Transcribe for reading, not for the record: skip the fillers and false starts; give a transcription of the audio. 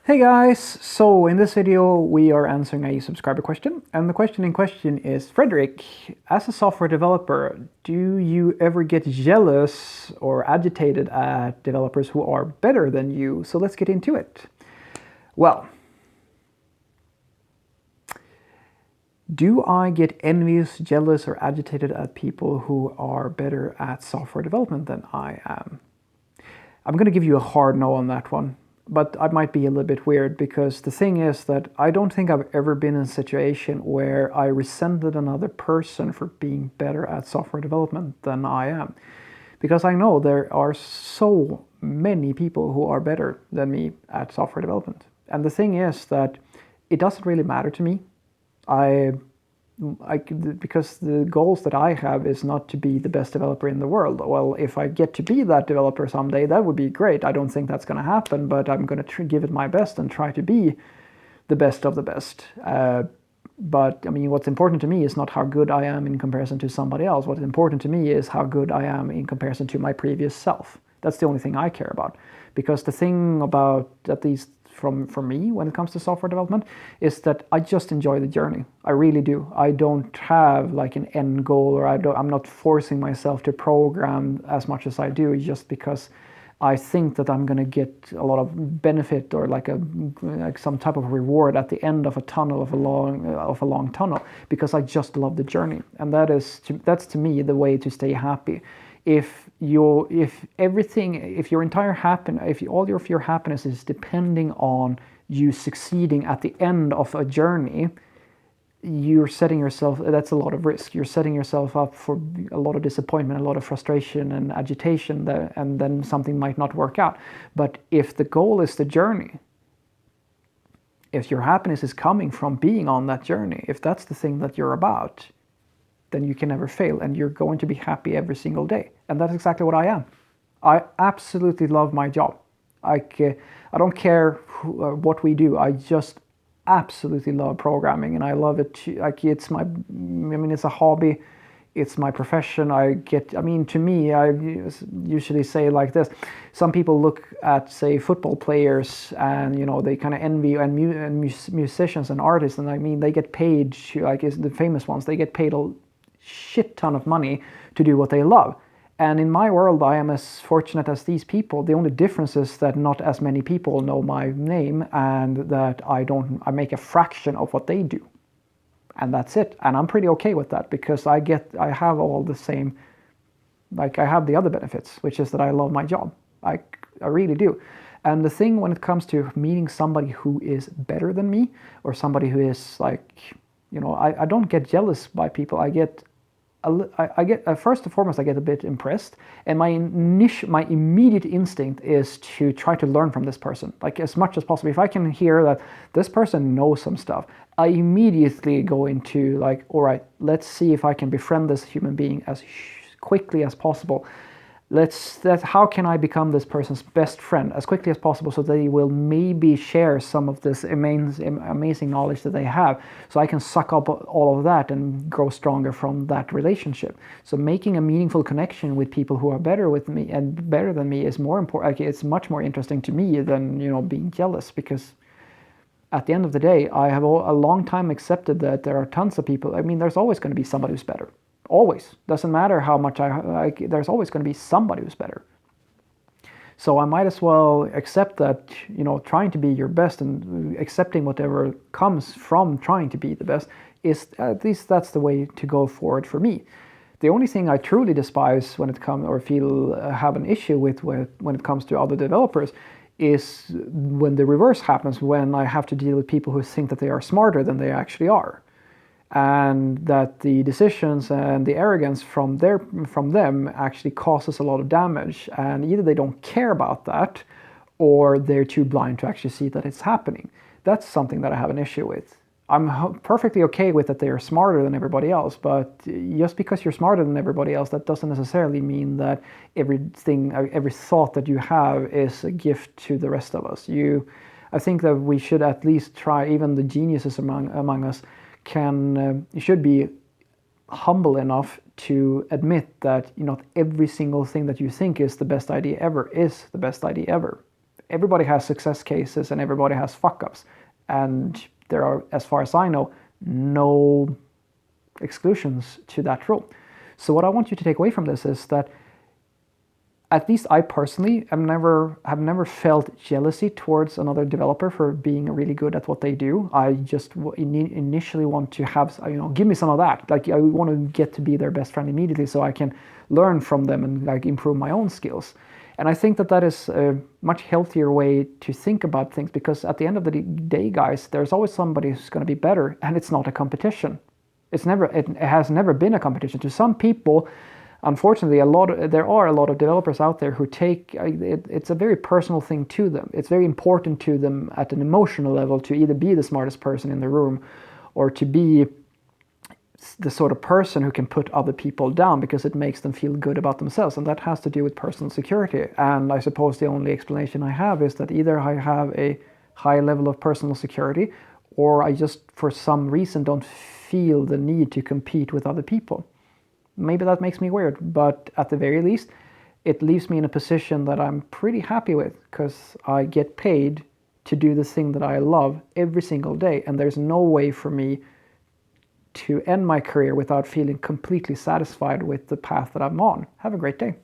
Hey guys, so in this video we are answering a subscriber question, and the question in question is, Frederick, as a software developer, do you ever get jealous or agitated at developers who are better than you? So let's get into it. Well, do I get envious, jealous, or agitated at people who are better at software development than I am? I'm going to give you a hard no on that one. But I might be a little bit weird because the thing is that I don't think I've ever been in a situation where I resented another person for being better at software development than I am. Because I know there are so many people who are better than me at software development. And the thing is that it doesn't really matter to me. Because the goals that I have is not to be the best developer in the world. Well, if I get to be that developer someday, that would be great. I don't think that's going to happen, but I'm going to give it my best and try to be the best of the best. But I mean, what's important to me is not how good I am in comparison to somebody else. What's important to me is how good I am in comparison to my previous self. That's the only thing I care about. Because the thing about, at least for me when it comes to software development, is that I just enjoy the journey. I really do. I don't have like an end goal, or I'm not forcing myself to program as much as I do just because I think that I'm going to get a lot of benefit or like some type of reward at the end of a tunnel, of a long tunnel, because I just love the journey. And that's to me the way to stay happy. If all of your happiness is depending on you succeeding at the end of a journey, you're setting yourself, that's a lot of risk. You're setting yourself up for a lot of disappointment, a lot of frustration and agitation, and then something might not work out. But if the goal is the journey, if your happiness is coming from being on that journey, if that's the thing that you're about, then you can never fail, and you're going to be happy every single day. And that's exactly what I am. I absolutely love my job. I don't care what we do. I just absolutely love programming, and I love it. It's a hobby. It's my profession. To me, I usually say like this. Some people look at, say, football players, and they kind of envy, and musicians and artists, and they get paid, like the famous ones, they get paid a shit ton of money to do what they love. And in my world, I am as fortunate as these people. The only difference is that not as many people know my name, and that I make a fraction of what they do. And that's it. And I'm pretty okay with that, because I have all the same, like I have the other benefits, which is that I love my job. I really do. And the thing when it comes to meeting somebody who is better than me, or somebody who is like, I don't get jealous by people. I get first and foremost, I get a bit impressed, and my immediate instinct is to try to learn from this person, like as much as possible. If I can hear that this person knows some stuff, I immediately go into like, all right, let's see if I can befriend this human being as quickly as possible. How can I become this person's best friend as quickly as possible, so they will maybe share some of this amazing knowledge that they have, so I can suck up all of that and grow stronger from that relationship. So making a meaningful connection with people who are better with me and better than me is more important. It's much more interesting to me than being jealous, because at the end of the day, I have a long time accepted that there are tons of people. There's always going to be somebody who's better. Always. Doesn't matter how much there's always going to be somebody who's better. So I might as well accept that, trying to be your best and accepting whatever comes from trying to be the best is, at least that's the way to go forward for me. The only thing I truly despise when it comes, or have an issue with when it comes to other developers, is when the reverse happens, when I have to deal with people who think that they are smarter than they actually are. And that the decisions and the arrogance from them actually causes a lot of damage, and either they don't care about that, or they're too blind to actually see that it's happening. That's something that I have an issue with. I'm perfectly okay with that they are smarter than everybody else, but just because you're smarter than everybody else, that doesn't necessarily mean that every thought that you have is a gift to the rest of us. I think that we should at least try, even the geniuses among us, should be humble enough to admit that not every single thing that you think is the best idea ever is the best idea ever. everybody has success cases and everybody has fuck ups. And there are, as far as I know, no exclusions to that rule. So what I want you to take away from this is that at least I personally have never felt jealousy towards another developer for being really good at what they do. I just initially want to have, give me some of that. Like I want to get to be their best friend immediately so I can learn from them and like improve my own skills. And I think that is a much healthier way to think about things, because at the end of the day, guys, there's always somebody who's going to be better, and it's not a competition. It has never been a competition. To some people, unfortunately, there are a lot of developers out there who take it's a very personal thing to them. It's very important to them at an emotional level to either be the smartest person in the room or to be the sort of person who can put other people down because it makes them feel good about themselves, and that has to do with personal security. And I suppose the only explanation I have is that either I have a high level of personal security, or I just for some reason don't feel the need to compete with other people. Maybe that makes me weird, but at the very least, it leaves me in a position that I'm pretty happy with, because I get paid to do the thing that I love every single day, and there's no way for me to end my career without feeling completely satisfied with the path that I'm on. Have a great day.